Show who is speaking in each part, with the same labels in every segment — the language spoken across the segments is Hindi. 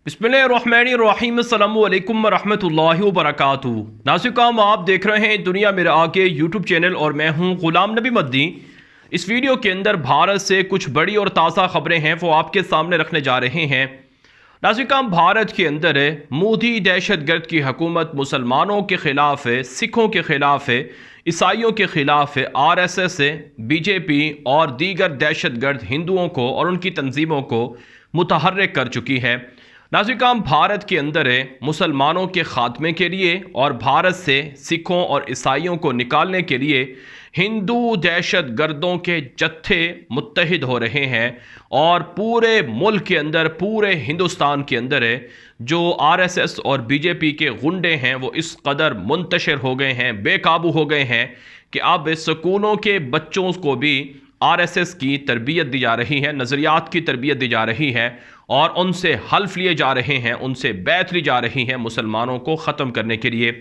Speaker 1: बिस्मिल्लाहिर्रहमानिर्रहीम अस्सलामु अलैकुम रहमतुल्लाहि व बरकातुहू। नाज़रीन, आप देख रहे हैं दुनिया मेरे आगे यूट्यूब चैनल और मैं हूं गुलाम नबी मद्दी। इस वीडियो के अंदर भारत से कुछ बड़ी और ताज़ा खबरें हैं वो आपके सामने रखने जा रहे हैं। नाज़रीन, भारत के अंदर मोदी दहशतगर्द की हुकूमत मुसलमानों के ख़िलाफ़ है, सिखों के ख़िलाफ़ है, ईसाइयों के ख़िलाफ़ है। RSS BJP और दीगर दहशतगर्द हिंदुओं को और उनकी तंजीमों को मुतहर्रिक कर चुकी है। नाज़रीन, भारत के अंदर मुसलमानों के ख़ात्मे के लिए और भारत से सिखों और ईसाइयों को निकालने के लिए हिंदू दहशतगर्दों के जत्थे मुत्तहिद हो रहे हैं और पूरे मुल्क के अंदर, पूरे हिंदुस्तान के अंदर जो RSS और BJP के गुंडे हैं वो इस कदर मुंतशिर हो गए हैं, बेकाबू हो गए हैं कि अब स्कूलों के बच्चों को भी RSS की तरबियत दी जा रही है, नज़रियात की तरबियत दी जा रही है और उनसे हल्फ लिए जा रहे हैं, उनसे बैत ली जा रही है मुसलमानों को ख़त्म करने के लिए।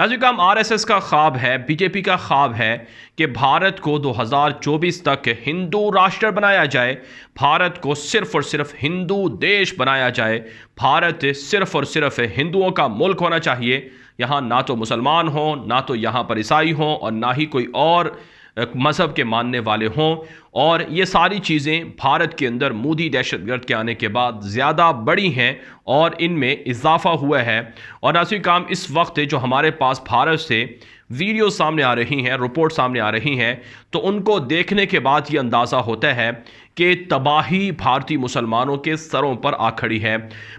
Speaker 1: नाज़रीन, RSS का ख्वाब है, BJP का ख्वाब है कि भारत को 2024 तक हिंदू राष्ट्र बनाया जाए, भारत को सिर्फ़ और सिर्फ हिंदू देश बनाया जाए, भारत सिर्फ़ और सिर्फ हिंदुओं का मुल्क होना चाहिए। यहाँ ना तो मुसलमान हों, ना तो यहाँ पर ईसाई हों और ना ही कोई और मज़हब के मानने वाले हों। और ये सारी चीज़ें भारत के अंदर मोदी दहशतगर्द के आने के बाद ज़्यादा बड़ी हैं और इनमें इजाफा हुआ है। और नाज़रीन, इस वक्त जो हमारे पास भारत से वीडियो सामने आ रही हैं, रिपोर्ट सामने आ रही हैं, तो उनको देखने के बाद ये अंदाज़ा होता है कि तबाही भारतीय मुसलमानों के सरों पर आ खड़ी है।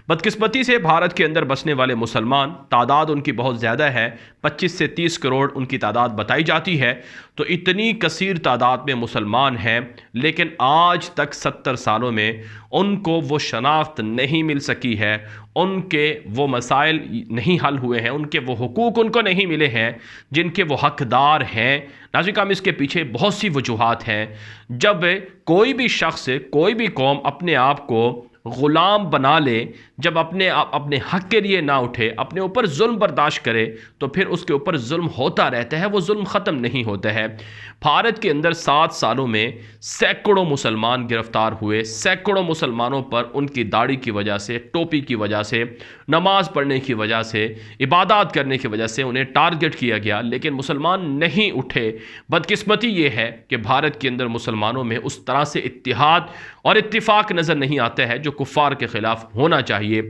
Speaker 1: बदकिस्मती से भारत के अंदर बसने वाले मुसलमान तादाद उनकी बहुत ज़्यादा है, 25 से 30 करोड़ उनकी तादाद बताई जाती है। तो इतनी कसीर तादाद में मुसलमान हैं, लेकिन आज तक 70 सालों में उनको वो शनाख्त नहीं मिल सकी है, उनके वो मसाइल नहीं हल हुए हैं, उनके वो हुकूक उनको नहीं मिले हैं जिनके वो हकदार हैं। नाज़रीन, इसके पीछे बहुत सी वजूहात हैं। जब कोई भी शख्स, कोई भी कौम अपने आप को ग़ुलाम बना ले, जब अपने हक़ के लिए ना उठे, अपने ऊपर जुल्म बर्दाश्त करे, तो फिर उसके ऊपर जुल्म होता रहता है, वो जुल्म ख़त्म नहीं होता है। भारत के अंदर 7 सालों में सैकड़ों मुसलमान गिरफ्तार हुए, सैकड़ों मुसलमानों पर उनकी दाढ़ी की वजह से, टोपी की वजह से, नमाज पढ़ने की वजह से, इबादत करने की वजह से उन्हें टारगेट किया गया, लेकिन मुसलमान नहीं उठे। बदकिस्मती ये है कि भारत के अंदर मुसलमानों में उस तरह से इत्तिहाद और इत्तिफाक नज़र नहीं आता है जो कुफ़ार के ख़िलाफ़ होना चाहिए।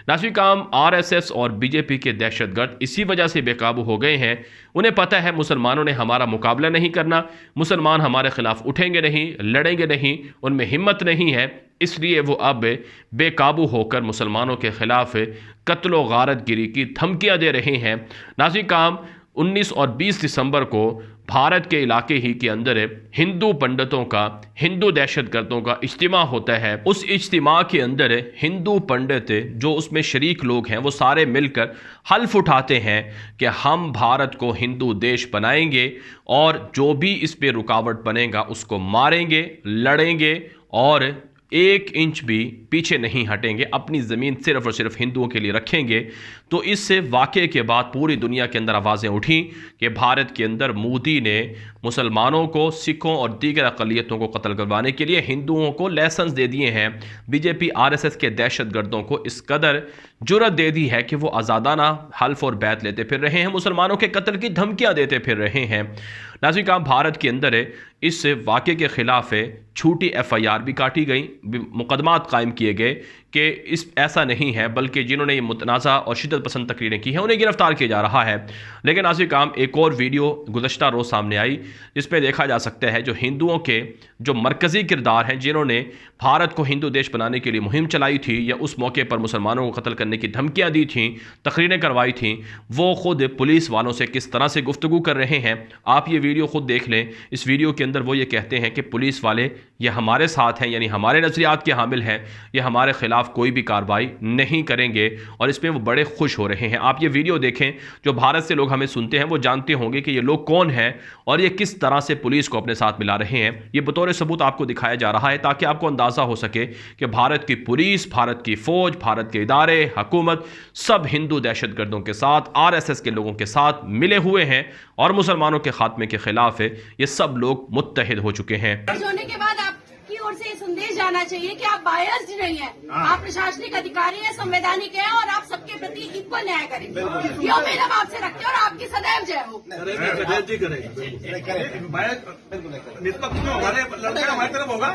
Speaker 1: नाज़रीन, RSS और BJP के दहशतगर्द इसी वजह से बेकाबू हो गए हैं। उन्हें पता है मुसलमानों ने हमारा मुकाबला नहीं करना, मुसलमान हमारे खिलाफ उठेंगे नहीं, लड़ेंगे नहीं, उनमें हिम्मत नहीं है, इसलिए वो अब बेकाबू होकर मुसलमानों के खिलाफ कत्ल व गारतगिरी की धमकियां दे रहे हैं। नाज़रीन, 19 और 20 दिसंबर को भारत के इलाके ही के अंदर हिंदू पंडितों का, हिंदू दहशतगर्दों का इज्तिमा होता है। उस इज्तिमा के अंदर हिंदू पंडित जो उसमें शरीक लोग हैं वो सारे मिलकर हल्फ उठाते हैं कि हम भारत को हिंदू देश बनाएंगे और जो भी इस पे रुकावट बनेगा उसको मारेंगे, लड़ेंगे और 1 इंच भी पीछे नहीं हटेंगे, अपनी ज़मीन सिर्फ़ और सिर्फ हिंदुओं के लिए रखेंगे। तो इस वाक़े के बाद पूरी दुनिया के अंदर आवाज़ें उठी कि भारत के अंदर मोदी ने मुसलमानों को, सिखों और दीगर अक़लियतों को कत्ल करवाने के लिए हिंदुओं को लाइसेंस दे दिए हैं। BJP RSS के दहशतगर्दों को इस कदर जुर्रत दे दी है कि वो आज़ादाना हल्फ और बैत लेते फिर रहे हैं, मुसलमानों के कत्ल की धमकियाँ देते फिर रहे हैं। नाज़रीन, भारत के अंदर इस वाक़े के ख़िलाफ़ झूठी FIR भी काटी गई, मुकदमात कायम किए गए कि इस ऐसा नहीं है, बल्कि जिन्होंने ये मुतनाज़ा और शिद्दत पसंद तकरीरें की हैं उन्हें गिरफ्तार किया जा रहा है। लेकिन नाज़रीन, एक और वीडियो गुज़श्ता रोज़ सामने आई जिसमें देखा जा सकता है जो हिंदुओं के जो मरकज़ी किरदार हैं, जिन्होंने भारत को हिंदू देश बनाने के लिए मुहिम चलाई थी या उस मौके पर मुसलमानों को कत्ल करने की धमकियाँ दी थीं, तकरीरें करवाई थीं, वो ख़ुद पुलिस वालों से किस तरह से गुफ्तगू कर रहे हैं। आप ये वीडियो ख़ुद देख लें। इस वीडियो के अंदर वो ये कहते हैं कि पुलिस वाले ये हमारे साथ हैं, यानी हमारे नज़रियात के हामिल हैं, ये हमारे ख़िलाफ़ कोई भी कार्रवाई नहीं करेंगे और इसमें वो बड़े खुश हो रहे हैं। आप ये वीडियो देखें, जो भारत से लोग हमें सुनते हैं वो जानते होंगे कि ये लोग कौन हैं और ये किस तरह से पुलिस को अपने साथ मिला रहे हैं। ये बतौर सबूत आपको दिखाया जा रहा है ताकि आपको अंदाज़ा हो सके कि भारत की पुलिस, भारत की फ़ौज, भारत के इदारे, हुकूमत सब हिंदू दहशतगर्दों के साथ, RSS के लोगों के साथ मिले हुए हैं और मुसलमानों के खात्मे के खिलाफ ये सब लोग मुत्तहिद हो चुके हैं।
Speaker 2: होने के बाद आपकी ओर से ये संदेश जाना चाहिए कि आप बायस्ड नहीं है, आप प्रशासनिक अधिकारी हैं, संवैधानिक हैं और आप सबके प्रति इक्वल न्याय करें। ये उम्मीद हम आपसे रखते हैं और आपकी सदैव जय हो।
Speaker 3: हमारी तरफ होगा।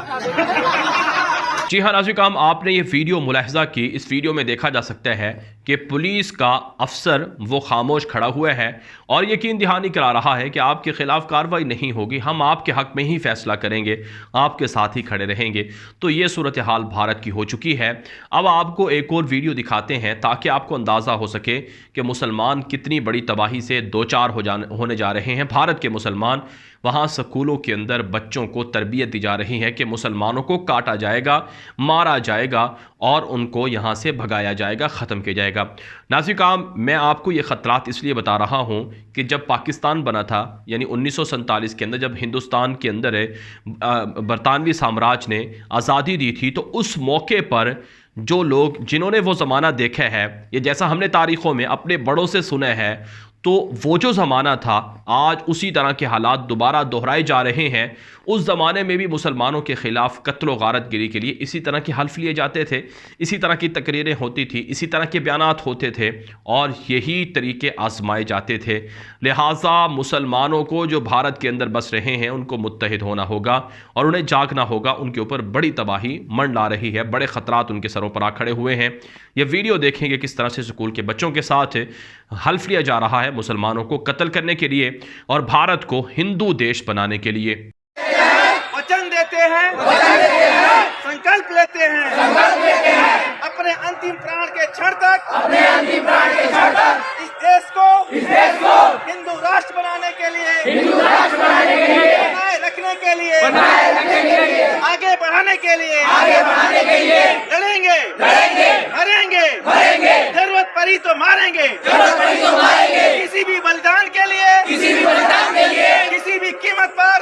Speaker 1: जी हाँ नाज़रीन, आपने ये वीडियो मुलाहिजा की। इस वीडियो में देखा जा सकता है कि पुलिस का अफसर वो खामोश खड़ा हुआ है और यकीन दहानी करा रहा है कि आपके खिलाफ कार्रवाई नहीं होगी, हम आपके हक में ही फैसला करेंगे, आपके साथ ही खड़े रहेंगे। तो ये सूरत हाल भारत की हो चुकी है। अब आपको एक और वीडियो दिखाते हैं ताकि आपको अंदाज़ा हो सके कि मुसलमान कितनी बड़ी तबाही से दो चार होने जा रहे हैं। भारत के मुसलमान, वहाँ स्कूलों के अंदर बच्चों को तरबियत दी जा रही है कि मुसलमानों को काटा जाएगा, मारा जाएगा और उनको यहाँ से भगाया जाएगा, ख़त्म किया जाएगा। नाज़रीन, मैं आपको ये ख़तरात इसलिए बता रहा हूँ कि जब पाकिस्तान बना था, यानी 1947 के अंदर, जब हिंदुस्तान के अंदर बरतानवी साम्राज्य ने आज़ादी दी थी, तो उस मौके पर जो लोग जिन्होंने वो ज़माना देखा है, ये जैसा हमने तारीख़ों में अपने बड़ों से सुना है, तो वो जो ज़माना था आज उसी तरह के हालात दोबारा दोहराए जा रहे हैं। उस ज़माने में भी मुसलमानों के ख़िलाफ़ कत्ल गारत गिरी के लिए इसी तरह के हल्फ लिए जाते थे, इसी तरह की तकरीरें होती थी, इसी तरह के बयानात होते थे और यही तरीके आजमाए जाते थे। लिहाजा मुसलमानों को जो भारत के अंदर बस रहे हैं उनको मुत्तहिद होना होगा और उन्हें जागना होगा। उनके ऊपर बड़ी तबाही मंडला रही है, बड़े ख़तरात उनके सरों पर आ खड़े हुए हैं। ये वीडियो देखेंगे किस तरह से स्कूल के बच्चों के साथ हल्फ लिया जा रहा है मुसलमानों को कत्ल करने के लिए और भारत को हिंदू देश बनाने के लिए।
Speaker 3: वचन देते हैं, संकल्प लेते हैं, अपने अंतिम प्राण के क्षण तक इस देश को हिंदू राष्ट्र बनाने के लिए, बनाए रखने के लिए, आगे बढ़ाने के लिए लड़ेंगे, मरेंगे, जरूरत पड़ी तो मारेंगे, किसी भी बलिदान के लिए, किसी भी कीमत पर,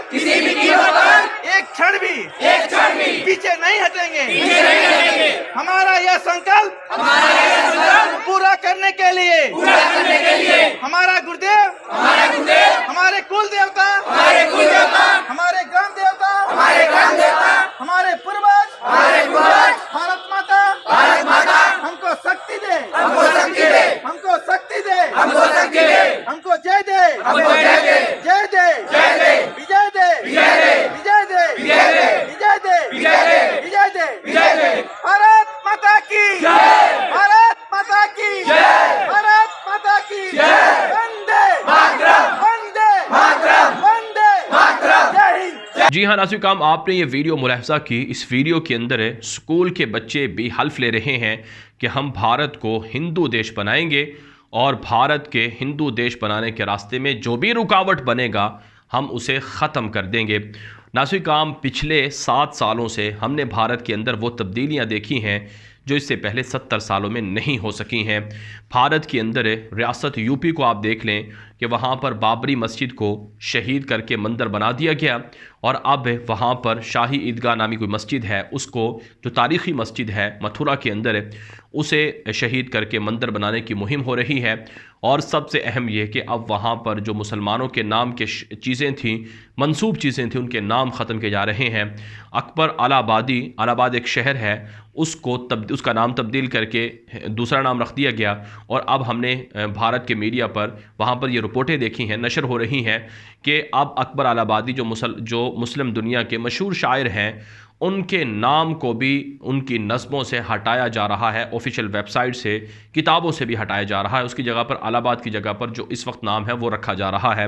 Speaker 3: एक क्षण भी पीछे नहीं हटेंगे। हमारा यह संकल्प पूरा करने के लिए हमारा गुरुदेव, हमारे कुल देवता, हमारे ग्राम देवता, हमारे पूर्वज, भारत माता हमको शक्ति दे, हमको शक्ति दे, हमको जय दे, जय दे, विजय दे, विजय दे, विजय दे, विजय दे। भारत माता की, भारत माता की, भारत माता की, वंदे वंदे वंदे, जय हिंद।
Speaker 1: जी हाँ नाज़रीन, आपने ये वीडियो मुलाहिजा की। इस वीडियो के अंदर स्कूल के बच्चे भी हल्फ ले रहे हैं कि हम भारत को हिंदू देश बनाएंगे और भारत के हिंदू देश बनाने के रास्ते में जो भी रुकावट बनेगा हम उसे ख़त्म कर देंगे। नाज़रीन, पिछले 7 सालों से हमने भारत के अंदर वो तब्दीलियाँ देखी हैं जो इससे पहले 70 सालों में नहीं हो सकी हैं। भारत के अंदर रियासत यूपी को आप देख लें कि वहाँ पर बाबरी मस्जिद को शहीद करके मंदिर बना दिया गया और अब वहाँ पर शाही ईदगाह नामी कोई मस्जिद है, उसको जो तारीख़ी मस्जिद है मथुरा के अंदर, उसे शहीद करके मंदिर बनाने की मुहिम हो रही है। और सबसे अहम यह कि अब वहाँ पर जो मुसलमानों के नाम के चीज़ें थीं, मंसूब चीज़ें थीं, उनके नाम ख़त्म किए जा रहे हैं। अकबर अलाहाबाद एक शहर है, उसका नाम तब्दील करके दूसरा नाम रख दिया गया। और अब हमने भारत के मीडिया पर वहाँ पर ये रिपोर्टें देखी हैं, नशर हो रही हैं कि अब अकबर अलाहाबादी जो मुस्लिम दुनिया के मशहूर शायर हैं, उनके नाम को भी उनकी नज़मों से हटाया जा रहा है, ऑफिशियल वेबसाइट से, किताबों से भी हटाया जा रहा है। उसकी जगह पर अलाहाबाद की जगह पर जो इस वक्त नाम है वो रखा जा रहा है।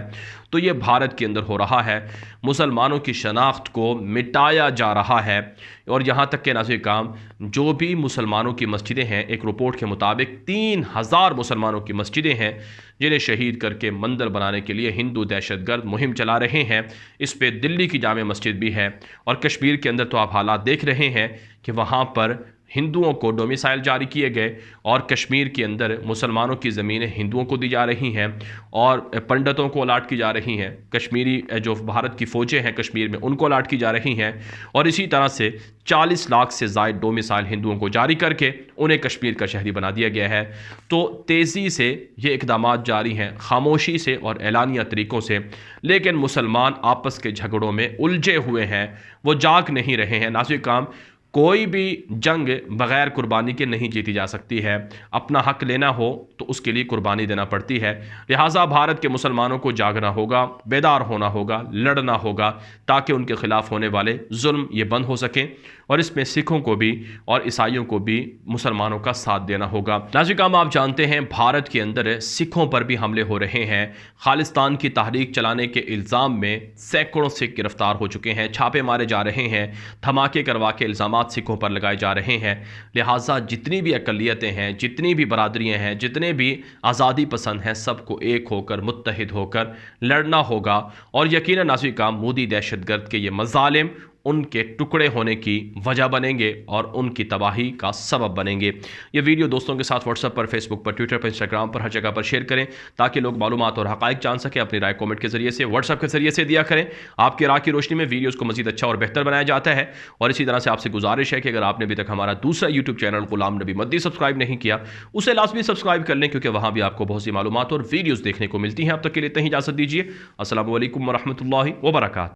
Speaker 1: तो ये भारत के अंदर हो रहा है, मुसलमानों की शनाख्त को मिटाया जा रहा है। और यहाँ तक के नाज़रीन काम, जो भी मुसलमानों की मस्जिदें हैं, एक रिपोर्ट के मुताबिक 3000 मुसलमानों की मस्जिदें हैं जिन्हें शहीद करके मंदिर बनाने के लिए हिंदू दहशतगर्द मुहिम चला रहे हैं। इस पे दिल्ली की जामे मस्जिद भी है और कश्मीर के अंदर तो आप हालात देख रहे हैं कि वहाँ पर हिंदुओं को डोमिसाइल जारी किए गए और कश्मीर के अंदर मुसलमानों की ज़मीनें हिंदुओं को दी जा रही हैं और पंडितों को अलाट की जा रही हैं, कश्मीरी जो भारत की फ़ौजें हैं कश्मीर में उनको अलाट की जा रही हैं, और इसी तरह से 40 लाख से ज़ायद डोमिसाइल हिंदुओं को जारी करके उन्हें कश्मीर का शहरी बना दिया गया है। तो तेज़ी से ये इक़दाम जारी हैं, खामोशी से और एलानिया तरीक़ों से, लेकिन मुसलमान आपस के झगड़ों में उलझे हुए हैं, वो जाग नहीं रहे हैं। नाज़िर काम, कोई भी जंग बग़ैर कुर्बानी के नहीं जीती जा सकती है। अपना हक़ लेना हो तो उसके लिए कुर्बानी देना पड़ती है। लिहाजा भारत के मुसलमानों को जागना होगा, बेदार होना होगा, लड़ना होगा, ताकि उनके ख़िलाफ़ होने वाले जुल्म ये बंद हो सकें, और इसमें सिखों को भी और ईसाइयों को भी मुसलमानों का साथ देना होगा। नाज़िर काम, आप जानते हैं भारत के अंदर सिखों पर भी हमले हो रहे हैं। खालिस्तान की तहरीक चलाने के इल्ज़ाम में सैकड़ों सिख गिरफ्तार हो चुके हैं, छापे मारे जा रहे हैं, धमाके करवा के इल्ज़ाम सिखों पर लगाए जा रहे हैं। लिहाजा जितनी भी अक़लियतें हैं, जितनी भी बरादरियां हैं, जितने भी आज़ादी पसंद हैं, सबको एक होकर मुत्तहिद होकर लड़ना होगा। और यकीनन नाज़िर काम, मोदी दहशतगर्द के ये मज़ालिम उनके टुकड़े होने की वजह बनेंगे और उनकी तबाही का सबब बनेंगे। ये वीडियो दोस्तों के साथ व्हाट्सएप पर, फेसबुक पर, ट्विटर पर, इंस्टाग्राम पर, हर जगह पर शेयर करें ताकि लोग मालूमात और हक़ाइक़ जान सकें। अपनी राय कमेंट के जरिए से, व्हाट्सएप के जरिए से दिया करें। आपकी राय की रोशनी में वीडियोज़ को मज़ीद अच्छा और बेहतर बनाया जाता है। और इसी तरह से आपसे गुजारिश है कि अगर आपने अभी तक हमारा दूसरा यूट्यूब चैनल गुलाम नबी मद्दी सब्सक्राइब नहीं किया, उसे लाजमी सब्सक्राइब कर लें, क्योंकि वहाँ भी आपको बहुत सी मालूमात और वीडियोज़ देखने को मिलती हैं। अब तक के लिए इतना ही इजाज़त दीजिए। अस्सलामु अलैकुम व रहमतुल्लाहि व बरकातहू।